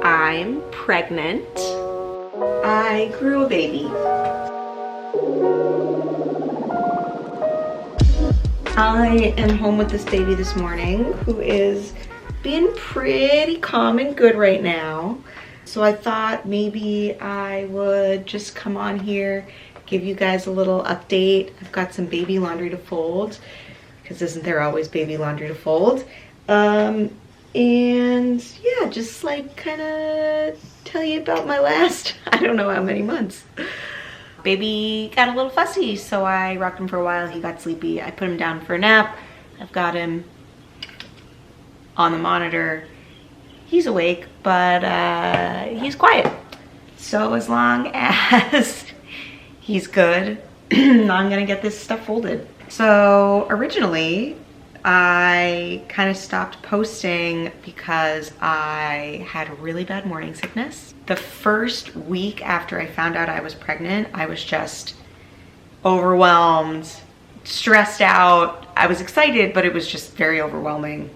I'm pregnant. I grew a baby. I am home with this baby this morning who is being pretty calm and good right now. So I thought maybe I would just come on here, give you guys a little update. I've got some baby laundry to fold because isn't there always baby laundry to fold? And yeah, just like kind of tell you about my last, I don't know how many months. Baby got a little fussy, so I rocked him for a while. He got sleepy. I put him down for a nap. I've got him on the monitor. He's awake, but he's quiet. So as long as he's good, I'm gonna get this stuff folded. So originally, I kind of stopped posting because I had really bad morning sickness. The first week after I found out I was pregnant, I was just overwhelmed, stressed out. I was excited, but it was just very overwhelming.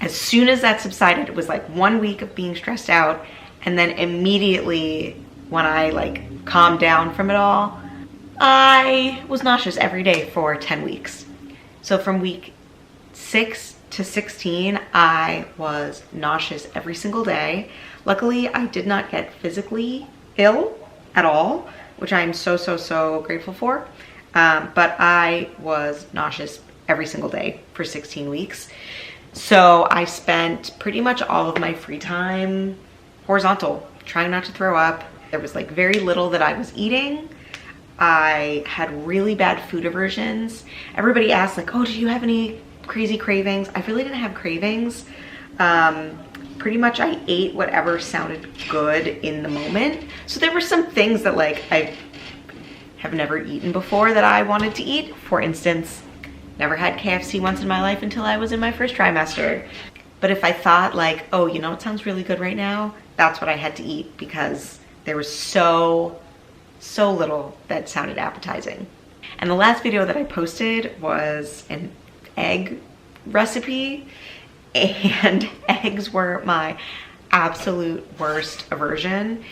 As soon as that subsided, it was like 1 week of being stressed out, and then immediately when I like calmed down from it all, I was nauseous every day for 10 weeks. So from week 6 to 16, I was nauseous every single day. Luckily, I did not get physically ill at all, which I'm so grateful for. But I was nauseous every single day for 16 weeks. So I spent pretty much all of my free time horizontal, trying not to throw up. There was like very little that I was eating. I had really bad food aversions. Everybody asked like, oh, do you have any crazy cravings? I really didn't have cravings. Pretty much I ate whatever sounded good in the moment. So there were some things that like I have never eaten before that I wanted to eat. For instance, never had KFC once in my life until I was in my first trimester. But if I thought like, oh, you know, it sounds really good right now, that's what I had to eat because there was so little that sounded appetizing. And the last video that I posted was an egg recipe, and eggs were my absolute worst aversion,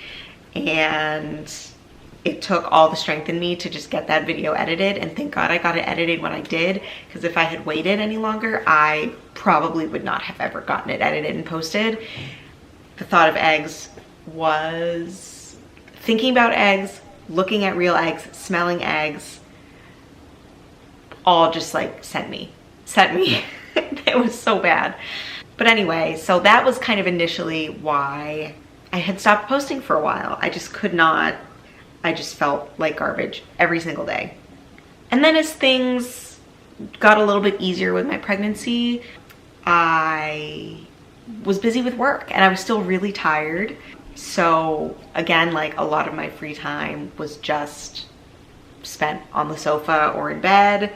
and it took all the strength in me to just get that video edited, and thank God I got it edited when I did, because if I had waited any longer, I probably would not have ever gotten it edited and posted. The thought of eggs was thinking about eggs, looking at real eggs, smelling eggs, all just like sent me. It was so bad. But anyway, so that was kind of initially why I had stopped posting for a while. I just could not, I just felt like garbage every single day. And then as things got a little bit easier with my pregnancy, I was busy with work and I was still really tired. So again, like a lot of my free time was just spent on the sofa or in bed.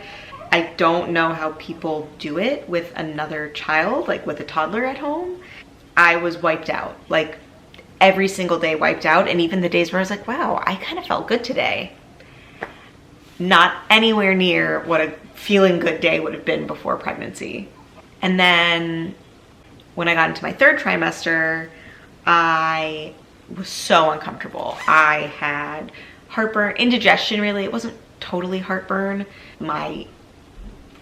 I don't know how people do it with another child, like with a toddler at home. I was wiped out, like every single day wiped out. And even the days where I was like, wow, I kind of felt good today. Not anywhere near what a feeling good day would have been before pregnancy. And then when I got into my third trimester, I was so uncomfortable. I had heartburn, indigestion really. It wasn't totally heartburn. My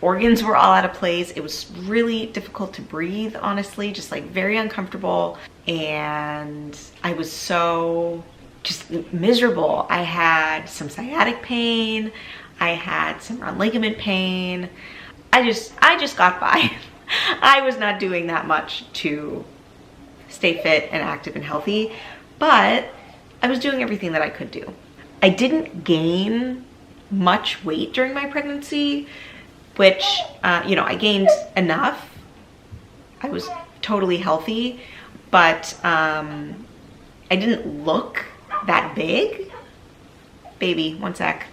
organs were all out of place. It was really difficult to breathe, honestly, just like very uncomfortable. And I was so just miserable. I had some sciatic pain. I had some round ligament pain. I just got by. I was not doing that much to stay fit and active and healthy, but I was doing everything that I could do. I didn't gain much weight during my pregnancy, which, you know, I gained enough. I was totally healthy, but I didn't look that big. Baby, one sec.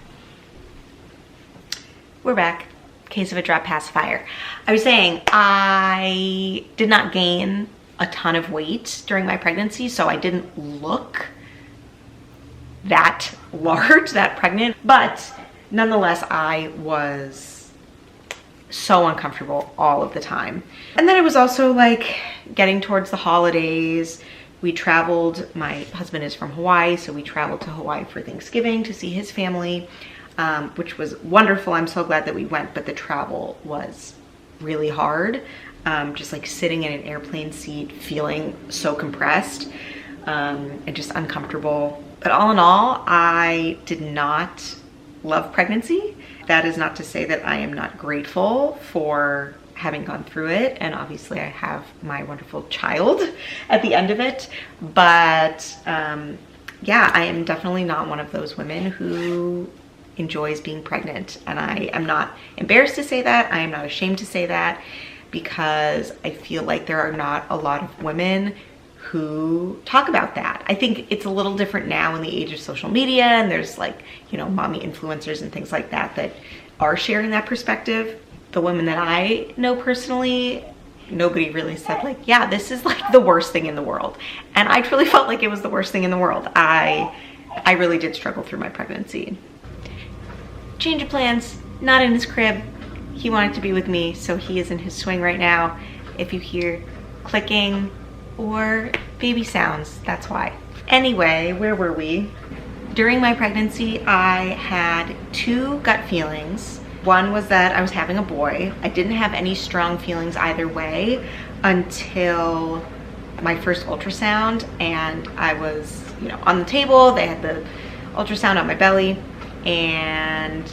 We're back. Case of a drop pacifier. I was saying I did not gain a ton of weight during my pregnancy, so I didn't look that large, that pregnant, but nonetheless, I was so uncomfortable all of the time. And then it was also like getting towards the holidays, We traveled, my husband is from Hawaii, so we traveled to Hawaii for Thanksgiving to see his family, which was wonderful. I'm so glad that we went, but the travel was really hard. Just like sitting in an airplane seat, feeling so compressed and just uncomfortable. But all in all, I did not love pregnancy. That is not to say that I am not grateful for having gone through it. And obviously I have my wonderful child at the end of it. But yeah, I am definitely not one of those women who enjoys being pregnant. And I am not embarrassed to say that. I am not ashamed to say that, because I feel like there are not a lot of women who talk about that. I think it's a little different now in the age of social media, and there's like, you know, mommy influencers and things like that that are sharing that perspective. The women that I know personally, nobody really said like, yeah, this is like the worst thing in the world. And I truly felt like it was the worst thing in the world. I really did struggle through my pregnancy. Change of plans, not in his crib. He wanted to be with me, so he is in his swing right now. If you hear clicking or baby sounds, that's why. Anyway, where were we? During my pregnancy, I had two gut feelings. One was that I was having a boy. I didn't have any strong feelings either way until my first ultrasound, and I was, you know, on the table. They had the ultrasound on my belly, and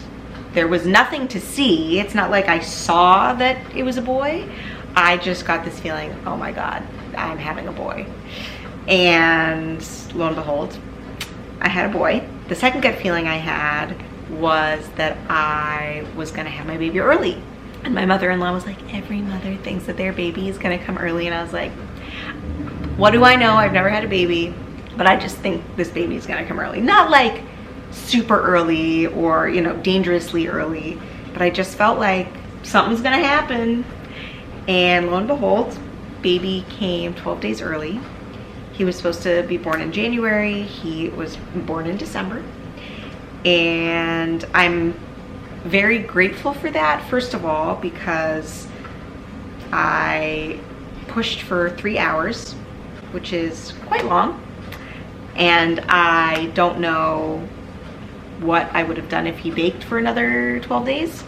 there was nothing to see. It's not like I saw that it was a boy. I just got this feeling, oh my God, I'm having a boy. And lo and behold, I had a boy. The second gut feeling I had was that I was gonna have my baby early. And my mother-in-law was like, every mother thinks that their baby is gonna come early. And I was like, what do I know? I've never had a baby, but I just think this baby is gonna come early. Not like super early or, you know, dangerously early, but I just felt like something's gonna happen. And lo and behold, baby came 12 days early. He was supposed to be born in January. He was born in December. And I'm very grateful for that, first of all, because I pushed for 3 hours, which is quite long. And I don't know what I would have done if he baked for another 12 days.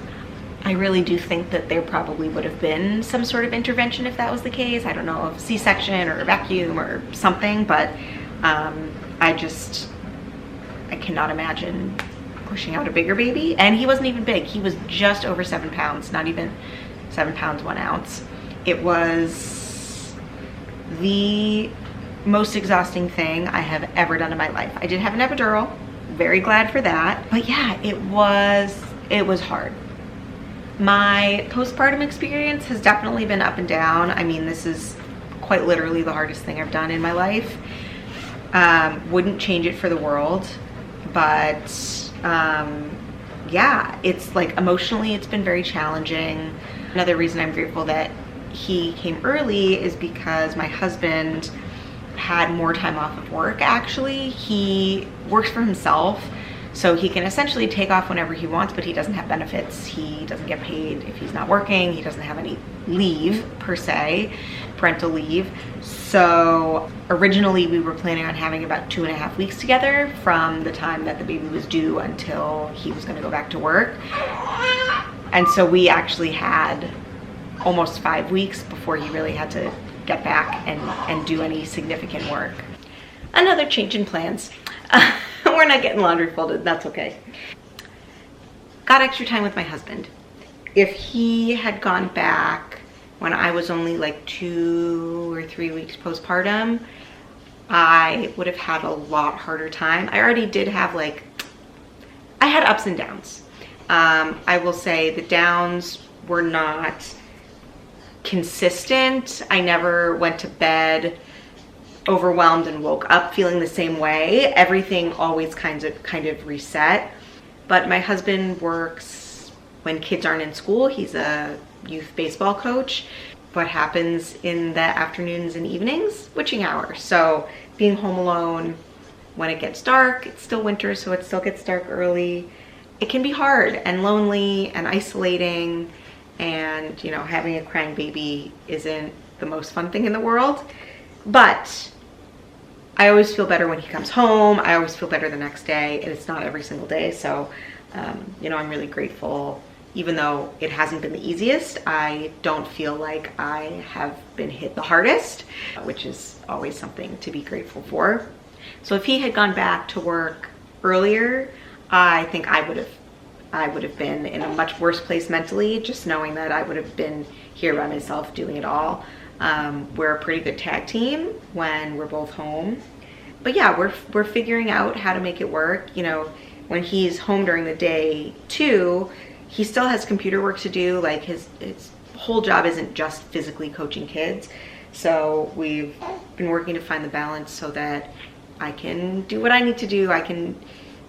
I really do think that there probably would have been some sort of intervention if that was the case. I don't know, if C-section or a vacuum or something, but I cannot imagine pushing out a bigger baby. And he wasn't even big. He was just over 7 pounds, not even 7 pounds, 1 ounce. It was the most exhausting thing I have ever done in my life. I did have an epidural, very glad for that. But yeah, it was hard. My postpartum experience has definitely been up and down. I mean, this is quite literally the hardest thing I've done in my life. Wouldn't change it for the world, but yeah, it's like emotionally it's been very challenging. Another reason I'm grateful that he came early is because my husband had more time off of work. Actually, he works for himself, so he can essentially take off whenever he wants, but he doesn't have benefits. He doesn't get paid if he's not working. He doesn't have any leave per se, parental leave. So originally we were planning on having about 2.5 weeks together from the time that the baby was due until he was gonna go back to work. And so we actually had almost 5 weeks before he really had to get back and do any significant work. Another change in plans. We're not getting laundry folded, that's okay. Got extra time with my husband. If he had gone back when I was only like 2 or 3 weeks postpartum, I would have had a lot harder time. I already did have I had ups and downs. I will say the downs were not consistent. I never went to bed overwhelmed and woke up feeling the same way. Everything always kind of reset. But my husband works when kids aren't in school. He's a youth baseball coach. What happens in the afternoons and evenings? Witching hour. So being home alone when it gets dark, it's still winter, so it still gets dark early. It can be hard and lonely and isolating, and you know, having a crying baby isn't the most fun thing in the world. But I always feel better when he comes home. I always feel better the next day, and it's not every single day. So, you know, I'm really grateful. Even though it hasn't been the easiest, I don't feel like I have been hit the hardest, which is always something to be grateful for. So if he had gone back to work earlier, I think I would have been in a much worse place mentally, just knowing that I would have been here by myself doing it all. We're a pretty good tag team when we're both home. But yeah, we're figuring out how to make it work. You know, when he's home during the day too, he still has computer work to do. Like his whole job isn't just physically coaching kids. So we've been working to find the balance so that I can do what I need to do. I can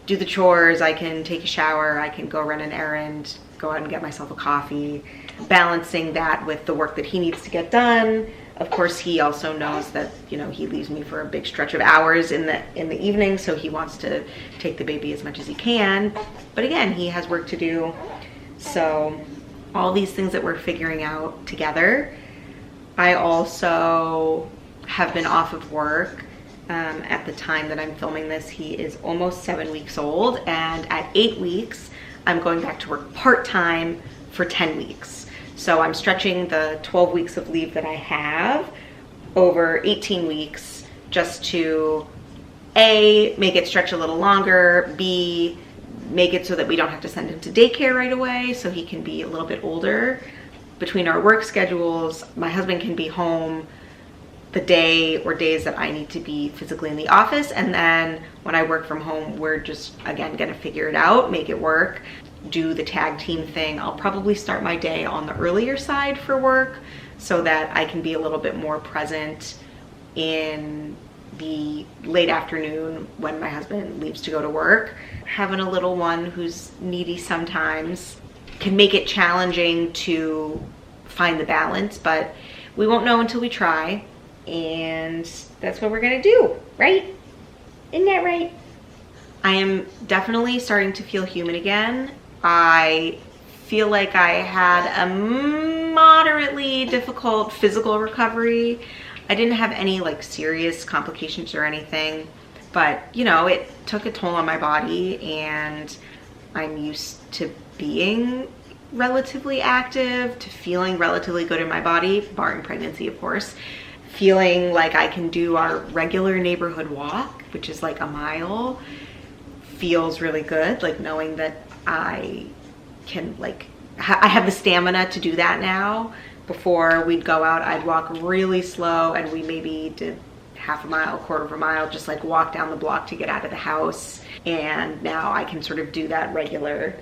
do the chores, I can take a shower, I can go run an errand, go out and get myself a coffee, balancing that with the work that he needs to get done. Of course, he also knows that, you know, he leaves me for a big stretch of hours in the evening, so he wants to take the baby as much as he can. But again, he has work to do. So all these things that we're figuring out together. I also have been off of work. At the time that I'm filming this, he is almost 7 weeks old, and at 8 weeks, I'm going back to work part-time for 10 weeks. So I'm stretching the 12 weeks of leave that I have over 18 weeks just to A, make it stretch a little longer, B, make it so that we don't have to send him to daycare right away so he can be a little bit older. Between our work schedules, my husband can be home the day or days that I need to be physically in the office, and then when I work from home, we're just, again, gonna figure it out, make it work, do the tag team thing. I'll probably start my day on the earlier side for work so that I can be a little bit more present in the late afternoon when my husband leaves to go to work. Having a little one who's needy sometimes can make it challenging to find the balance, but we won't know until we try. And that's what we're gonna do, right? Isn't that right? I am definitely starting to feel human again. I feel like I had a moderately difficult physical recovery. I didn't have any like serious complications or anything, but you know, it took a toll on my body, and I'm used to being relatively active, to feeling relatively good in my body, barring pregnancy, of course. Feeling like I can do our regular neighborhood walk, which is like a mile, feels really good. Like knowing that I can I have the stamina to do that now. Before we'd go out, I'd walk really slow, and we maybe did half a mile, quarter of a mile, just like walk down the block to get out of the house. And now I can sort of do that regular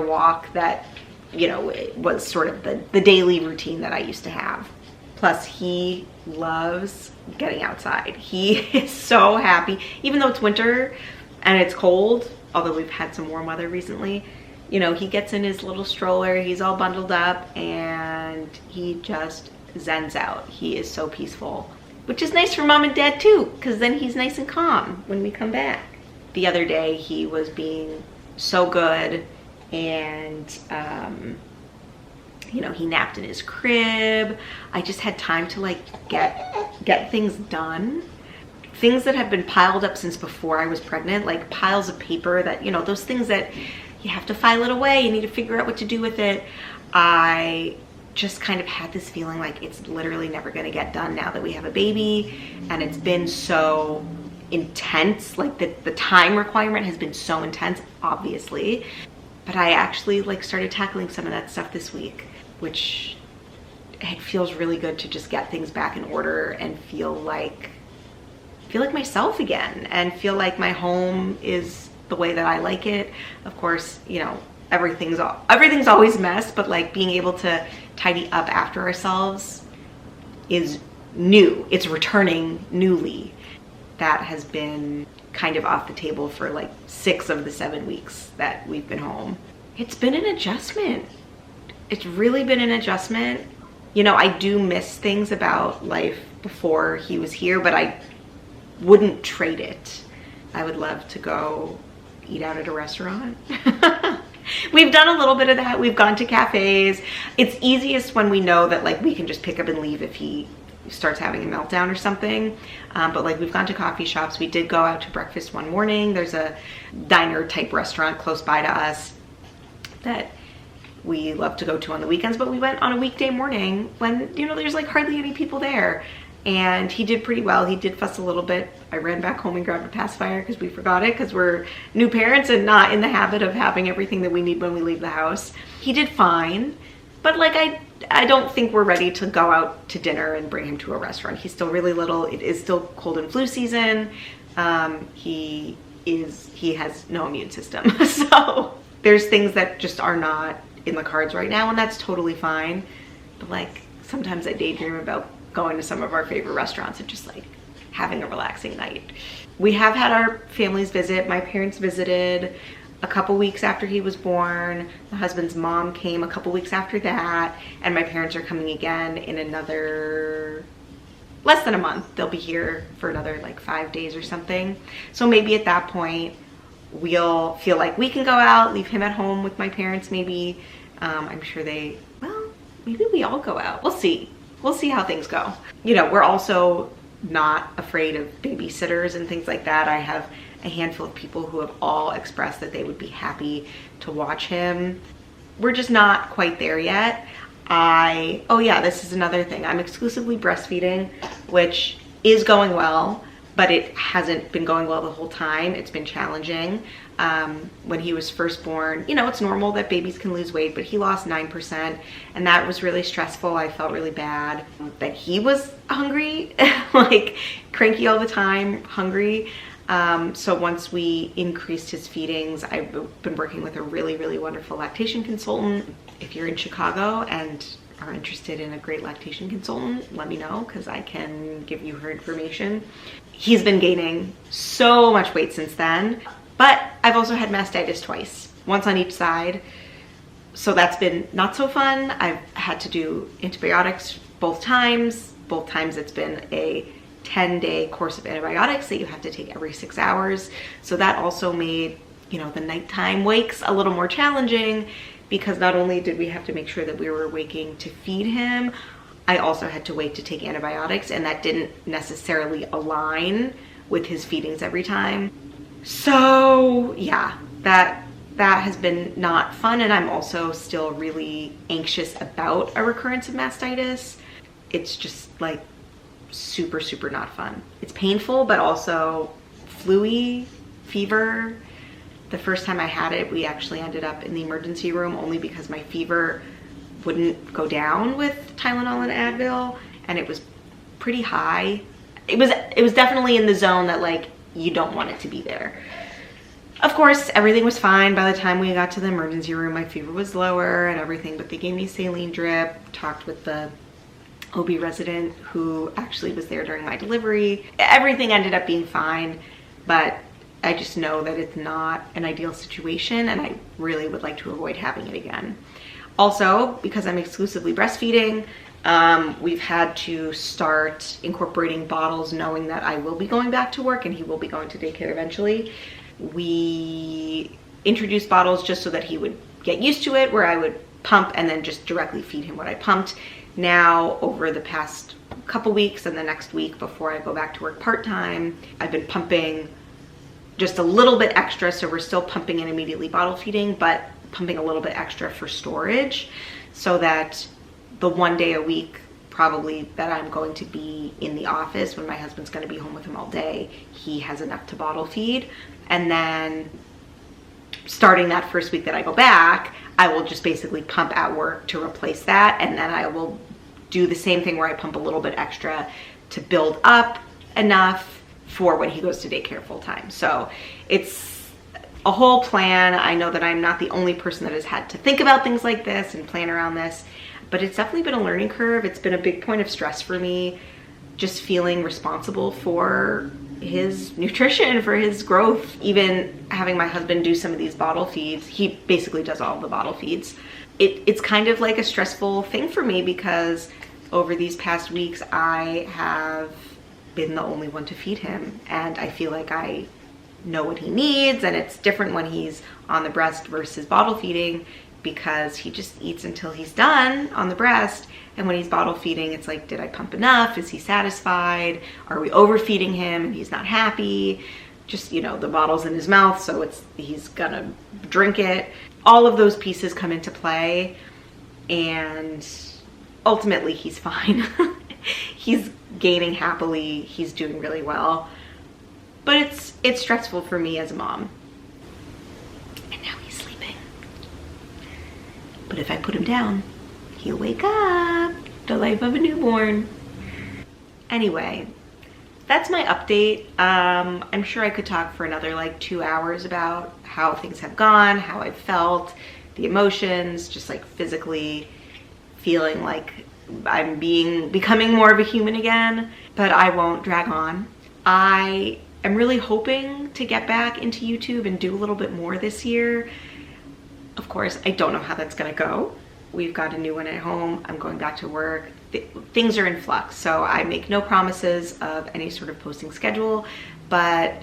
walk that, you know, it was sort of the daily routine that I used to have. Plus, he loves getting outside. He is so happy, even though it's winter and it's cold, although we've had some warm weather recently. You know, he gets in his little stroller, he's all bundled up, and he just zens out. He is so peaceful, which is nice for mom and dad too, because then he's nice and calm when we come back. The other day, he was being so good, and you know, he napped in his crib. I just had time to like get things done. Things that have been piled up since before I was pregnant, like piles of paper that, you know, those things that you have to file it away, you need to figure out what to do with it. I just kind of had this feeling like it's literally never gonna get done now that we have a baby, and it's been so intense. Like the time requirement has been so intense, obviously. But I actually like started tackling some of that stuff this week, which it feels really good to just get things back in order and feel like myself again, and feel like my home is the way that I like it. Of course, you know, everything's always a mess, but like being able to tidy up after ourselves is new. It's returning newly. That has been kind of off the table for like 6 of the 7 weeks that we've been home. It's been an adjustment. It's really been an adjustment. You know, I do miss things about life before he was here, but I wouldn't trade it. I would love to go eat out at a restaurant. We've done a little bit of that. We've gone to cafes. It's easiest when we know that like we can just pick up and leave if he starts having a meltdown or something. But like we've gone to coffee shops. We did go out to breakfast one morning. There's a diner type restaurant close by to us that we love to go to on the weekends, but we went on a weekday morning when, you know, there's like hardly any people there. And he did pretty well. He did fuss a little bit. I ran back home and grabbed a pacifier because we forgot it, because we're new parents and not in the habit of having everything that we need when we leave the house. He did fine, but like I don't think we're ready to go out to dinner and bring him to a restaurant. He's still really little. It is still cold and flu season. He has no immune system. So there's things that just are not in the cards right now, and that's totally fine. But like sometimes I daydream about going to some of our favorite restaurants and just like having a relaxing night. We have had our families visit. My parents visited a couple weeks after he was born. My husband's mom came a couple weeks after that, and my parents are coming again in another less than a month. They'll be here for another like 5 days or something. So maybe at that point we'll feel like we can go out, leave him at home with my parents maybe. I'm sure maybe we all go out. We'll see. We'll see how things go. You know, we're also not afraid of babysitters and things like that. I have a handful of people who have all expressed that they would be happy to watch him. We're just not quite there yet. Oh yeah, this is another thing. I'm exclusively breastfeeding, which is going well, but it hasn't been going well the whole time. It's been challenging. When he was first born, you know, it's normal that babies can lose weight, but he lost 9%, and that was really stressful. I felt really bad that he was hungry, like cranky all the time, hungry. So once we increased his feedings, I've been working with a really, really wonderful lactation consultant. If you're in Chicago and are interested in a great lactation consultant, let me know, because I can give you her information. He's been gaining so much weight since then. But I've also had mastitis twice, once on each side. So that's been not so fun. I've had to do antibiotics both times. Both times it's been a 10-day course of antibiotics that you have to take every 6 hours. So that also made, you know, the nighttime wakes a little more challenging, because not only did we have to make sure that we were waking to feed him, I also had to wake to take antibiotics, and that didn't necessarily align with his feedings every time. So yeah, that has been not fun, and I'm also still really anxious about a recurrence of mastitis. It's just like super, super not fun. It's painful, but also flu-y, fever. The first time I had it, we actually ended up in the emergency room only because my fever wouldn't go down with Tylenol and Advil, and it was pretty high. It was definitely in the zone that like you don't want it to be there. Of course, everything was fine. By the time we got to the emergency room, my fever was lower and everything, but they gave me a saline drip, talked with the OB resident who actually was there during my delivery. Everything ended up being fine, but I just know that it's not an ideal situation, and I really would like to avoid having it again. Also, because I'm exclusively breastfeeding, we've had to start incorporating bottles, knowing that I will be going back to work and he will be going to daycare eventually. We introduced bottles just so that he would get used to it, where I would pump and then just directly feed him what I pumped. Now, over the past couple weeks and the next week before I go back to work part-time, I've been pumping just a little bit extra. So we're still pumping and immediately bottle feeding, but pumping a little bit extra for storage, so that the 1 day a week probably that I'm going to be in the office, when my husband's going to be home with him all day, he has enough to bottle feed. And then starting that first week that I go back, I will just basically pump at work to replace that, and then I will do the same thing where I pump a little bit extra to build up enough for when he goes to daycare full time. So it's a whole plan. I know that I'm not the only person that has had to think about things like this and plan around this, but it's definitely been a learning curve. It's been a big point of stress for me, just feeling responsible for his nutrition, for his growth. Even having my husband do some of these bottle feeds, he basically does all of the bottle feeds. It's kind of like a stressful thing for me, because over these past weeks I have been the only one to feed him, and I feel like I know what he needs, and it's different when he's on the breast versus bottle feeding, because he just eats until he's done on the breast. And when he's bottle feeding, it's like, did I pump enough? Is he satisfied? Are we overfeeding him and he's not happy? Just, you know, the bottle's in his mouth, so he's gonna drink it. All of those pieces come into play, and ultimately he's fine. He's gaining happily, he's doing really well. But it's stressful for me as a mom. And now he's sleeping. But if I put him down, he'll wake up. The life of a newborn. Anyway, that's my update. I'm sure I could talk for another like 2 hours about how things have gone, how I've felt, the emotions, just like physically feeling like I'm becoming more of a human again, but I won't drag on. I am really hoping to get back into YouTube and do a little bit more this year. Of course, I don't know how that's gonna go. We've got a new one at home. I'm going back to work. Things are in flux, so I make no promises of any sort of posting schedule, but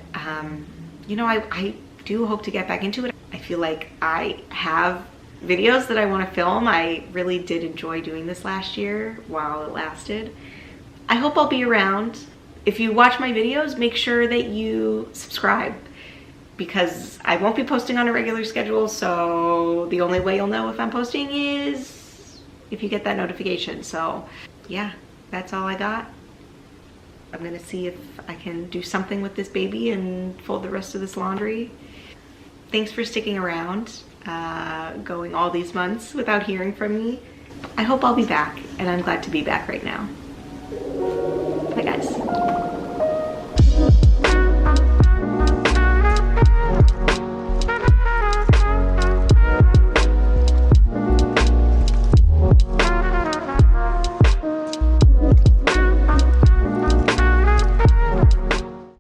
you know, I do hope to get back into it. I feel like I have videos that I want to film. I really did enjoy doing this last year while it lasted. I hope I'll be around. If you watch my videos, make sure that you subscribe, because I won't be posting on a regular schedule, so the only way you'll know if I'm posting is if you get that notification. So yeah, that's all I got. I'm gonna see if I can do something with this baby and fold the rest of this laundry. Thanks for sticking around, going all these months without hearing from me. I hope I'll be back, and I'm glad to be back right now.